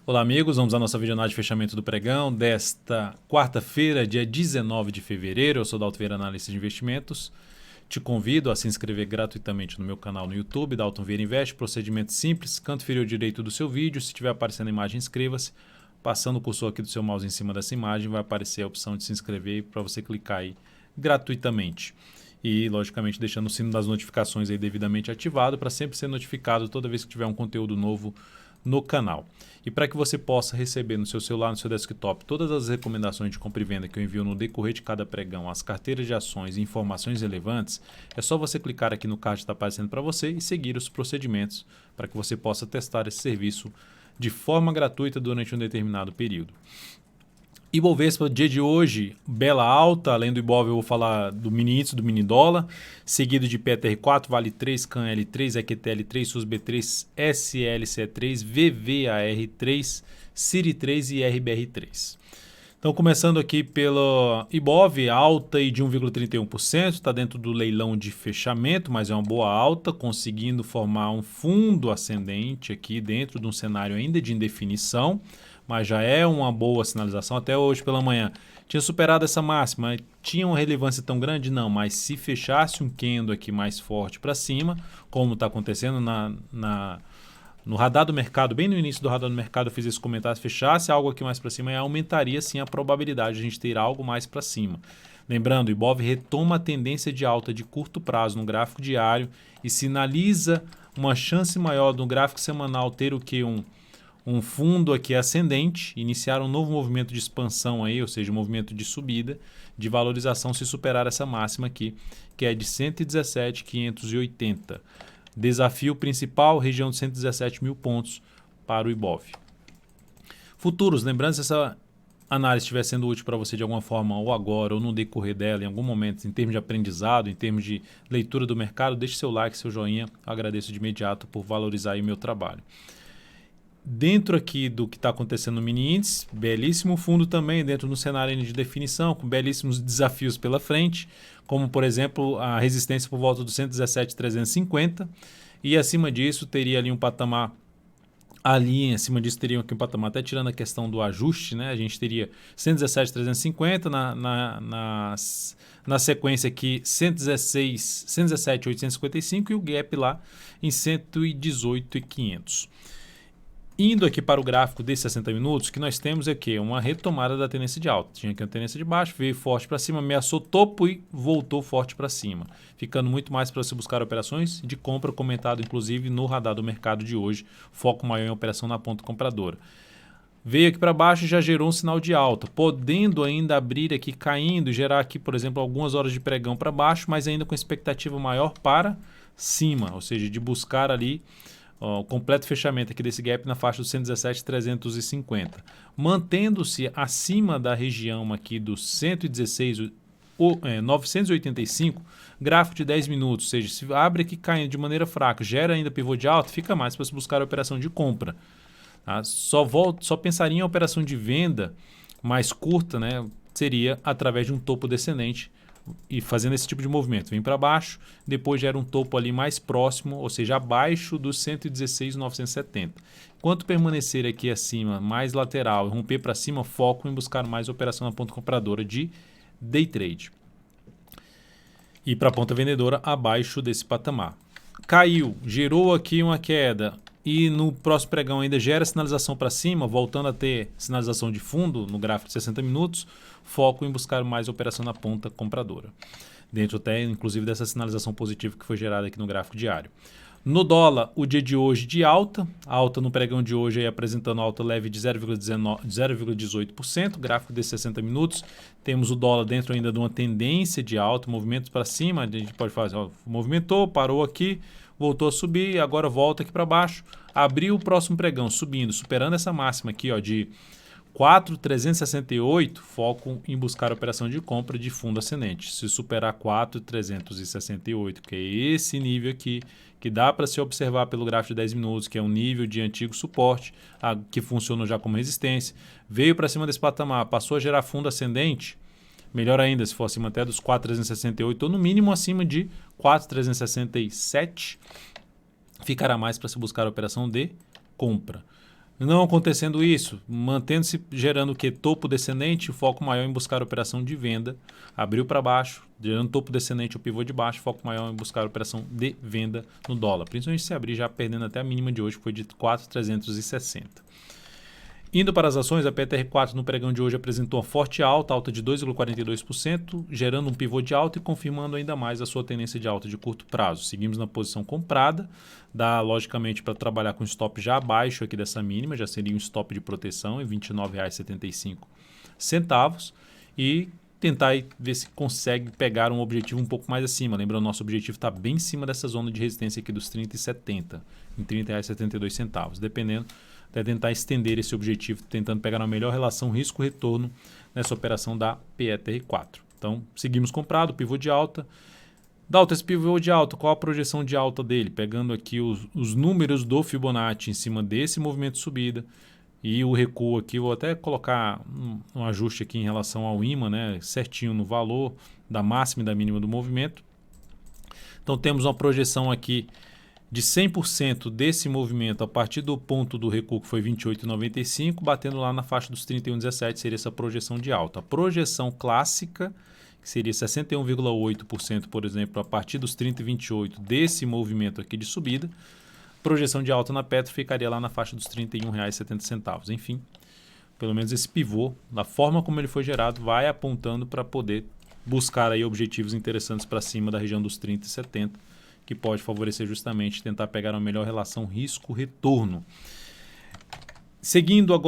Olá, amigos. Vamos à nossa videoanálise de fechamento do pregão desta quarta-feira, dia 19 de fevereiro. Eu sou Dalton Vieira, analista de investimentos. Te convido a se inscrever gratuitamente no meu canal no YouTube, Dalton Vieira Investe. Procedimento simples, canto inferior direito do seu vídeo. Se estiver aparecendo a imagem, inscreva-se. Passando o cursor aqui do seu mouse em cima dessa imagem, vai aparecer a opção de se inscrever para você clicar aí gratuitamente. E, logicamente, deixando o sino das notificações aí devidamente ativado para sempre ser notificado toda vez que tiver um conteúdo novo no canal. E para que você possa receber no seu celular, no seu desktop, todas as recomendações de compra e venda que eu envio no decorrer de cada pregão, as carteiras de ações e informações relevantes, é só você clicar aqui no card que está aparecendo para você e seguir os procedimentos para que você possa testar esse serviço de forma gratuita durante um determinado período. Ibovespa, dia de hoje, bela alta. Além do Ibov, eu vou falar do mini índice, do mini dólar, seguido de PTR4, Vale 3, CAN-L3, EQTL3, SUSB3, SLC3, VVAR3, CIRI3 e RBR3. Então, começando aqui pelo Ibov, alta aí de 1,31%, está dentro do leilão de fechamento, mas é uma boa alta, conseguindo formar um fundo ascendente aqui dentro de um cenário ainda de indefinição, mas já é uma boa sinalização. Até hoje pela manhã tinha superado essa máxima. Tinha uma relevância tão grande? Não, mas se fechasse um candle aqui mais forte para cima, como está acontecendo no radar do mercado, bem no início do radar do mercado eu fiz esse comentário, se fechasse algo aqui mais para cima, aumentaria sim a probabilidade de a gente ter algo mais para cima. Lembrando, o Ibov retoma a tendência de alta de curto prazo no gráfico diário e sinaliza uma chance maior no gráfico semanal ter o que um fundo aqui ascendente, iniciar um novo movimento de expansão aí, ou seja, um movimento de subida, de valorização se superar essa máxima aqui, que é de 117.580. Desafio principal, região de 117 mil pontos para o Ibov. Futuros, lembrando, se essa análise estiver sendo útil para você de alguma forma, ou agora, ou no decorrer dela, em algum momento, em termos de aprendizado, em termos de leitura do mercado, deixe seu like, seu joinha, eu agradeço de imediato por valorizar aí o meu trabalho. Dentro aqui do que está acontecendo no mini índice, belíssimo fundo também dentro do cenário de definição, com belíssimos desafios pela frente, como por exemplo a resistência por volta do 117.350 e acima disso teria ali um patamar, ali acima disso teria aqui um patamar, até tirando a questão do ajuste, né? A gente teria 117.350 na sequência aqui 117.855 e o gap lá em 118.500. Indo aqui para o gráfico de 60 minutos, que nós temos aqui uma retomada da tendência de alta. Tinha aqui uma tendência de baixo, veio forte para cima, ameaçou topo e voltou forte para cima. Ficando muito mais para você buscar operações de compra, comentado inclusive no radar do mercado de hoje. Foco maior em operação na ponta compradora. Veio aqui para baixo e já gerou um sinal de alta, podendo ainda abrir aqui caindo e gerar aqui, por exemplo, algumas horas de pregão para baixo, mas ainda com expectativa maior para cima, ou seja, de buscar ali o completo fechamento aqui desse gap na faixa dos 117.350, mantendo-se acima da região aqui dos 116.985, gráfico de 10 minutos, ou seja, se abre aqui caindo de maneira fraca, gera ainda pivô de alta, fica mais para se buscar a operação de compra. Tá? Só pensaria em operação de venda mais curta, né? Seria através de um topo descendente, e fazendo esse tipo de movimento, vem para baixo, depois gera um topo ali mais próximo, ou seja, abaixo dos 116.970. Enquanto permanecer aqui acima, mais lateral, e romper para cima, foco em buscar mais operação na ponta compradora de day trade. E para a ponta vendedora, abaixo desse patamar. Caiu, gerou aqui uma queda e no próximo pregão ainda gera sinalização para cima, voltando a ter sinalização de fundo no gráfico de 60 minutos, foco em buscar mais operação na ponta compradora. Dentro até, inclusive, dessa sinalização positiva que foi gerada aqui no gráfico diário. No dólar, o dia de hoje de alta no pregão de hoje aí apresentando alta leve de 0,18%, gráfico de 60 minutos. Temos o dólar dentro ainda de uma tendência de alta, movimentos para cima, a gente pode fazer, movimentou, parou aqui, voltou a subir, agora volta aqui para baixo, abriu o próximo pregão subindo, superando essa máxima aqui de 4.368, foco em buscar a operação de compra de fundo ascendente. Se superar 4.368, que é esse nível aqui, que dá para se observar pelo gráfico de 10 minutos, que é um nível de antigo suporte, que funciona já como resistência, veio para cima desse patamar, passou a gerar fundo ascendente, melhor ainda se for acima até dos 4.368 ou no mínimo acima de 4.367, ficará mais para se buscar a operação de compra. Não acontecendo isso, mantendo-se gerando o que? Topo descendente, foco maior em buscar operação de venda. Abriu para baixo, gerando topo descendente, o pivô de baixo, foco maior em buscar operação de venda no dólar. Principalmente se abrir já perdendo até a mínima de hoje, que foi de 4.360. Indo para as ações, a PTR4 no pregão de hoje apresentou uma forte alta de 2,42%, gerando um pivô de alta e confirmando ainda mais a sua tendência de alta de curto prazo. Seguimos na posição comprada, dá logicamente para trabalhar com stop já abaixo aqui dessa mínima, já seria um stop de proteção em R$ 29,75 e tentar ver se consegue pegar um objetivo um pouco mais acima. Lembrando, nosso objetivo está bem em cima dessa zona de resistência aqui dos 30,70, em R$ 30,72, dependendo. Até tentar estender esse objetivo, tentando pegar uma melhor relação risco-retorno nessa operação da PETR4. Então, seguimos comprado, pivô de alta. Dalton, esse pivô de alta, qual a projeção de alta dele? Pegando aqui os números do Fibonacci em cima desse movimento de subida e o recuo aqui, vou até colocar um ajuste aqui em relação ao imã, né, certinho no valor da máxima e da mínima do movimento. Então, temos uma projeção aqui de 100% desse movimento a partir do ponto do recuo que foi 28,95, batendo lá na faixa dos 31,17, seria essa projeção de alta. A projeção clássica, que seria 61,8%, por exemplo, a partir dos 30,28 desse movimento aqui de subida, projeção de alta na Petro ficaria lá na faixa dos R$ 31,70. Enfim, pelo menos esse pivô, da forma como ele foi gerado, vai apontando para poder buscar aí objetivos interessantes para cima da região dos 30,70, que pode favorecer justamente tentar pegar uma melhor relação risco-retorno. Seguindo aqui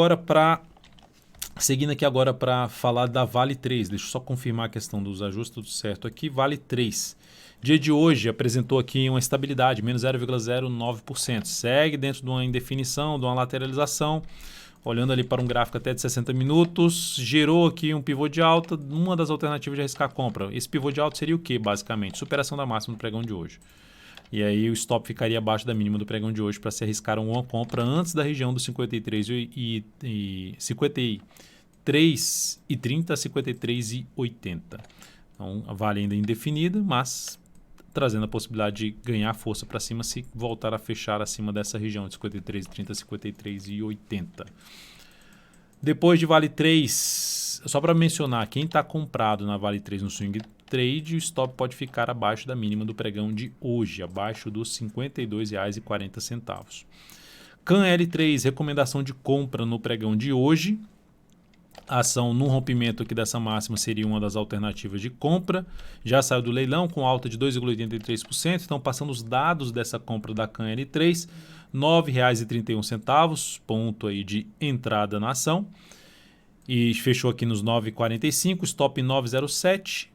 agora para falar da Vale 3, deixa eu só confirmar a questão dos ajustes, tudo certo aqui. Vale 3, dia de hoje apresentou aqui uma estabilidade, menos 0,09%. Segue dentro de uma indefinição, de uma lateralização. Olhando ali para um gráfico até de 60 minutos, gerou aqui um pivô de alta, uma das alternativas de arriscar a compra. Esse pivô de alta seria o que, basicamente? Superação da máxima do pregão de hoje. E aí o stop ficaria abaixo da mínima do pregão de hoje para se arriscar uma compra antes da região dos 53,30 a 53,80. Então, a Vale ainda indefinida, mas trazendo a possibilidade de ganhar força para cima se voltar a fechar acima dessa região de 53,30 a 53,80. Depois de Vale 3, só para mencionar, quem está comprado na Vale 3 no swing trade, o stop pode ficar abaixo da mínima do pregão de hoje, abaixo dos R$ 52,40. CAN L3, recomendação de compra no pregão de hoje. A ação no rompimento aqui dessa máxima seria uma das alternativas de compra. Já saiu do leilão com alta de 2,83%. Então, passando os dados dessa compra da CAN L3, R$ 9,31, ponto aí de entrada na ação. E fechou aqui nos 9,45, stop em 9,07,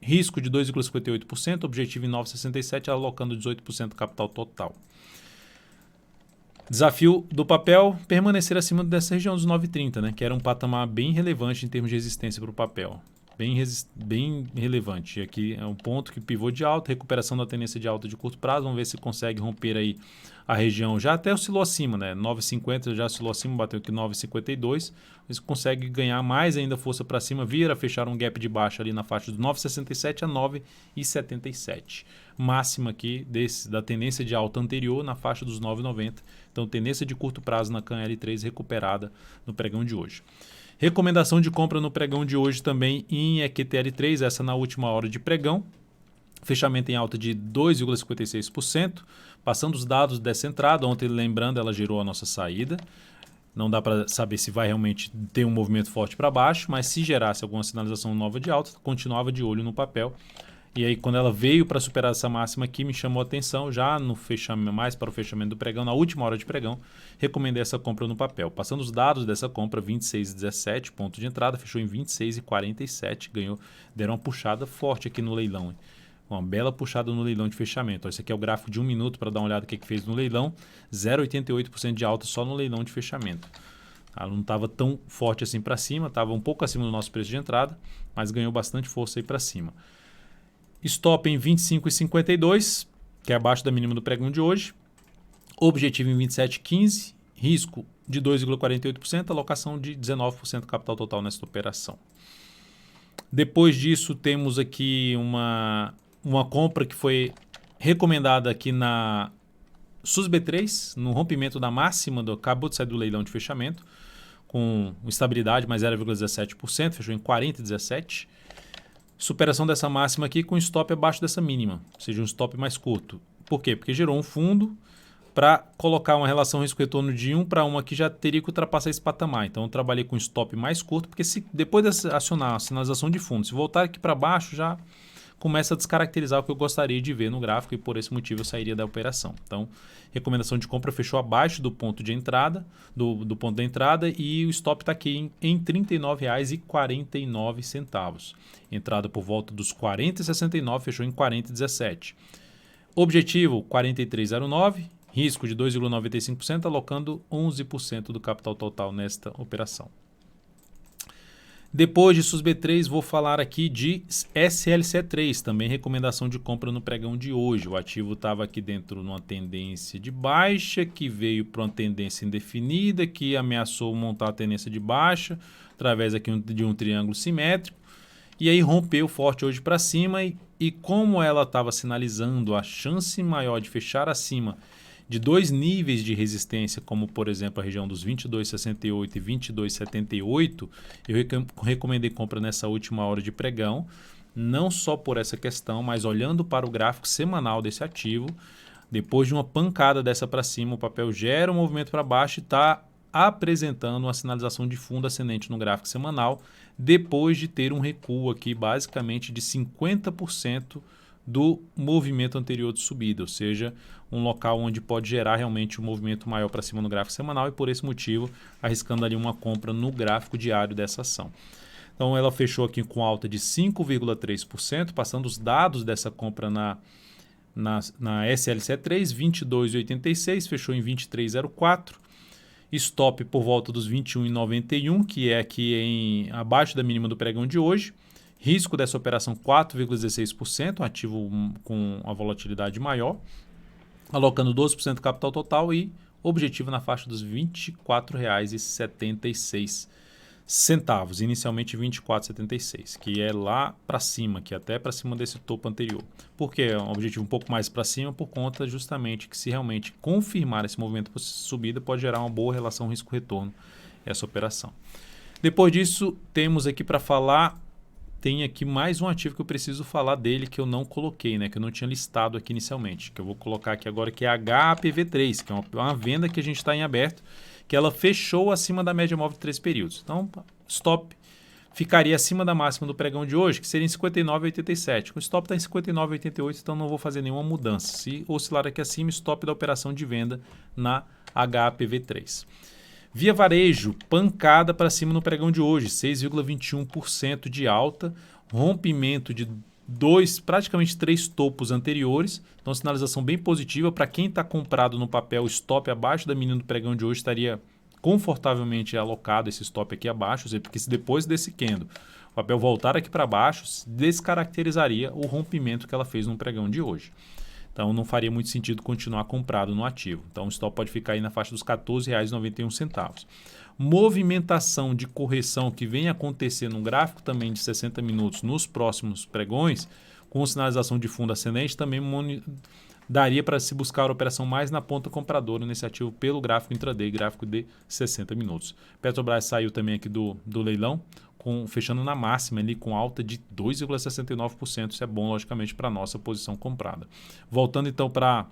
risco de 2,58%, objetivo em 9,67, alocando 18% do capital total. Desafio do papel, permanecer acima dessa região dos 9,30, né, que era um patamar bem relevante em termos de resistência para o papel. Bem relevante. E aqui é um ponto que pivô de alta, recuperação da tendência de alta de curto prazo. Vamos ver se consegue romper aí a região. Já até oscilou acima, né? 9,50 já oscilou acima, bateu aqui 9,52. Mas consegue ganhar mais ainda força para cima, vir a fechar um gap de baixa ali na faixa dos 9,67 a 9,77. Máxima aqui da tendência de alta anterior na faixa dos 9,90. Então, tendência de curto prazo na CAN L3 recuperada no pregão de hoje. Recomendação de compra no pregão de hoje também em EQTL3, essa na última hora de pregão. Fechamento em alta de 2,56%. Passando os dados dessa entrada, ontem, lembrando, ela gerou a nossa saída. Não dá para saber se vai realmente ter um movimento forte para baixo, mas se gerasse alguma sinalização nova de alta, continuava de olho no papel. E aí, quando ela veio para superar essa máxima aqui, me chamou a atenção, já no fechamento, mais para o fechamento do pregão, na última hora de pregão, recomendei essa compra no papel. Passando os dados dessa compra, 26,17, ponto de entrada, fechou em 26,47, deram uma puxada forte aqui no leilão. Uma bela puxada no leilão de fechamento. Esse aqui é o gráfico de 1 minuto para dar uma olhada no que fez no leilão, 0,88% de alta só no leilão de fechamento. Ela não estava tão forte assim para cima, estava um pouco acima do nosso preço de entrada, mas ganhou bastante força aí para cima. Stop em 25,52, que é abaixo da mínima do pregão de hoje. Objetivo em 27,15, risco de 2,48%, alocação de 19% do capital total nesta operação. Depois disso, temos aqui uma compra que foi recomendada aqui na SUSB3, no rompimento da máxima, acabou de sair do leilão de fechamento, com estabilidade mais 0,17%, fechou em 40,17. Superação dessa máxima aqui com stop abaixo dessa mínima, ou seja, um stop mais curto. Por quê? Porque gerou um fundo para colocar uma relação risco-retorno de 1 para 1 aqui já teria que ultrapassar esse patamar. Então eu trabalhei com stop mais curto, porque se depois de acionar a sinalização de fundo, se voltar aqui para baixo, já começa a descaracterizar o que eu gostaria de ver no gráfico e por esse motivo eu sairia da operação. Então, recomendação de compra fechou abaixo do ponto de entrada, do ponto da entrada, e o stop está aqui em R$ 39,49. Entrada por volta dos 40,69, fechou em 40,17. Objetivo 43,09, risco de 2,95%, alocando 11% do capital total nesta operação. Depois de SUSB3, vou falar aqui de SLC3, também recomendação de compra no pregão de hoje. O ativo estava aqui dentro de uma tendência de baixa, que veio para uma tendência indefinida, que ameaçou montar a tendência de baixa, através aqui de um triângulo simétrico, e aí rompeu forte hoje para cima, e como ela estava sinalizando a chance maior de fechar acima de dois níveis de resistência, como por exemplo a região dos 22,68 e 22,78, eu recomendei compra nessa última hora de pregão, não só por essa questão, mas olhando para o gráfico semanal desse ativo, depois de uma pancada dessa para cima, o papel gera um movimento para baixo e está apresentando uma sinalização de fundo ascendente no gráfico semanal, depois de ter um recuo aqui basicamente de 50% do movimento anterior de subida, ou seja, um local onde pode gerar realmente um movimento maior para cima no gráfico semanal e por esse motivo arriscando ali uma compra no gráfico diário dessa ação. Então ela fechou aqui com alta de 5,3%, passando os dados dessa compra na SLC3, 22,86, fechou em 23,04. Stop por volta dos 21,91, que é aqui abaixo da mínima do pregão de hoje. Risco dessa operação 4,16%, um ativo com a volatilidade maior, alocando 12% do capital total e objetivo na faixa dos R$ 24,76. Inicialmente R$ 24,76, que é lá para cima, que é até para cima desse topo anterior. Por que é um objetivo um pouco mais para cima? Por conta justamente que se realmente confirmar esse movimento de subida, pode gerar uma boa relação risco-retorno essa operação. Depois disso, temos aqui para falar... Tem aqui mais um ativo que eu preciso falar dele que eu não coloquei, né? Que eu não tinha listado aqui inicialmente. Que eu vou colocar aqui agora, que é a HAPV3, que é uma venda que a gente está em aberto, que ela fechou acima da média móvel de 3 períodos. Então, stop ficaria acima da máxima do pregão de hoje, que seria em 59,87. O stop está em 59,88, então não vou fazer nenhuma mudança. Se oscilar aqui acima, stop da operação de venda na HAPV3. Via Varejo, pancada para cima no pregão de hoje, 6,21% de alta, rompimento de praticamente 3 topos anteriores, então sinalização bem positiva. Para quem está comprado no papel, stop abaixo da mínima do pregão de hoje estaria confortavelmente alocado esse stop aqui abaixo, ou seja, porque se depois desse candle o papel voltar aqui para baixo, descaracterizaria o rompimento que ela fez no pregão de hoje. Então não faria muito sentido continuar comprado no ativo. Então o stop pode ficar aí na faixa dos R$ 14,91. Movimentação de correção que vem acontecer no gráfico também de 60 minutos nos próximos pregões, com sinalização de fundo ascendente, também daria para se buscar a operação mais na ponta compradora nesse ativo pelo gráfico intraday, gráfico de 60 minutos. Petrobras saiu também aqui do leilão, fechando na máxima ali com alta de 2,69%. Isso é bom, logicamente, para a nossa posição comprada. Voltando então para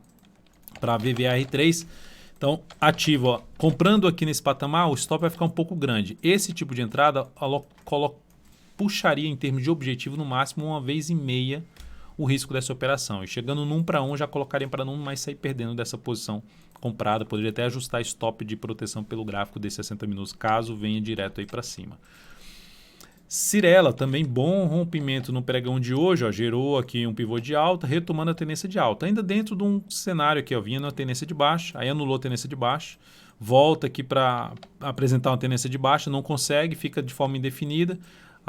a VVR3. Então, ativo, ó, comprando aqui nesse patamar, o stop vai ficar um pouco grande. Esse tipo de entrada puxaria em termos de objetivo no máximo 1,5 vezes o risco dessa operação. E chegando num para 1, já colocaria para não mais sair perdendo dessa posição comprada. Poderia até ajustar stop de proteção pelo gráfico de 60 minutos, caso venha direto aí para cima. Cirela, também bom rompimento no pregão de hoje, ó, gerou aqui um pivô de alta, retomando a tendência de alta. Ainda dentro de um cenário aqui, ó, vinha na tendência de baixa, aí anulou a tendência de baixa, volta aqui para apresentar uma tendência de baixa, não consegue, fica de forma indefinida.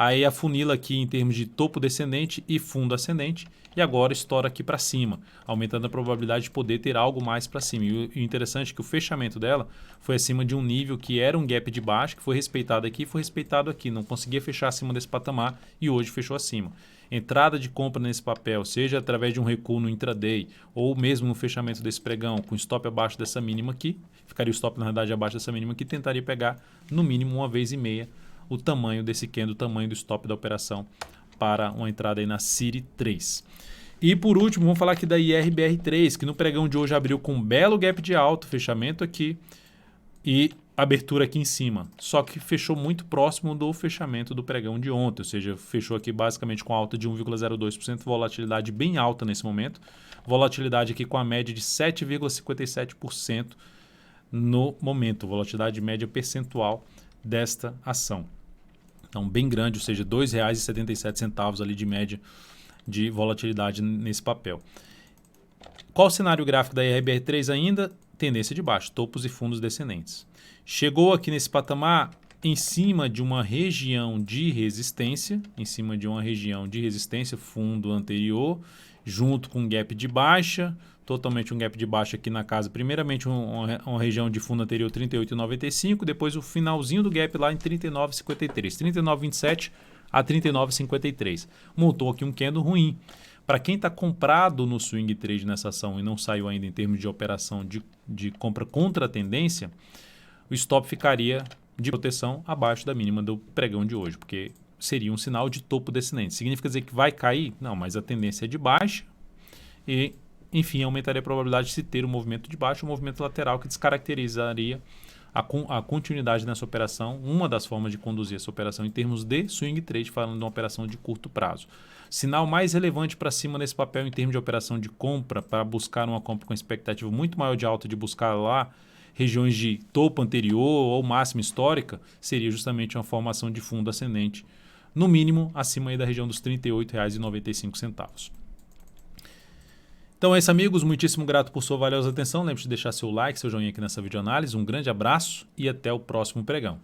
Aí afunila aqui em termos de topo descendente e fundo ascendente, e agora estoura aqui para cima, aumentando a probabilidade de poder ter algo mais para cima. E o interessante é que o fechamento dela foi acima de um nível que era um gap de baixo, que foi respeitado aqui e foi respeitado aqui. Não conseguia fechar acima desse patamar e hoje fechou acima. Entrada de compra nesse papel, seja através de um recuo no intraday ou mesmo no fechamento desse pregão com stop abaixo dessa mínima aqui, ficaria o stop na verdade abaixo dessa mínima aqui, tentaria pegar no mínimo 1,5 vezes o tamanho desse candle, o tamanho do stop da operação para uma entrada aí na City 3. E por último, vamos falar aqui da IRBR3, que no pregão de hoje abriu com um belo gap de alto, fechamento aqui e abertura aqui em cima. Só que fechou muito próximo do fechamento do pregão de ontem, ou seja, fechou aqui basicamente com alta de 1,02%, volatilidade bem alta nesse momento. Volatilidade aqui com a média de 7,57% no momento, volatilidade média percentual desta ação. Então, bem grande, ou seja, R$ 2,77 ali de média de volatilidade nesse papel. Qual o cenário gráfico da IRBR3 ainda? Tendência de baixo, topos e fundos descendentes. Chegou aqui nesse patamar em cima de uma região de resistência, fundo anterior, junto com um gap de baixa, totalmente um gap de baixa aqui na casa, primeiramente uma região de fundo anterior 38,95, depois o finalzinho do gap lá em 39,53, 39,27 a 39,53. Montou aqui um candle ruim. Para quem está comprado no swing trade nessa ação e não saiu ainda em termos de operação de compra contra a tendência, o stop ficaria de proteção abaixo da mínima do pregão de hoje, porque seria um sinal de topo descendente. Significa dizer que vai cair? Não, mas a tendência é de baixa e, enfim, aumentaria a probabilidade de se ter um movimento de baixa, um movimento lateral que descaracterizaria a continuidade nessa operação, uma das formas de conduzir essa operação em termos de swing trade, falando de uma operação de curto prazo. Sinal mais relevante para cima nesse papel em termos de operação de compra, para buscar uma compra com expectativa muito maior de alta, de buscar lá regiões de topo anterior ou máxima histórica, seria justamente uma formação de fundo ascendente, no mínimo acima aí da região dos R$ 38,95. Então é isso, amigos. Muitíssimo grato por sua valiosa atenção. Lembre-se de deixar seu like, seu joinha aqui nessa videoanálise. Um grande abraço e até o próximo pregão.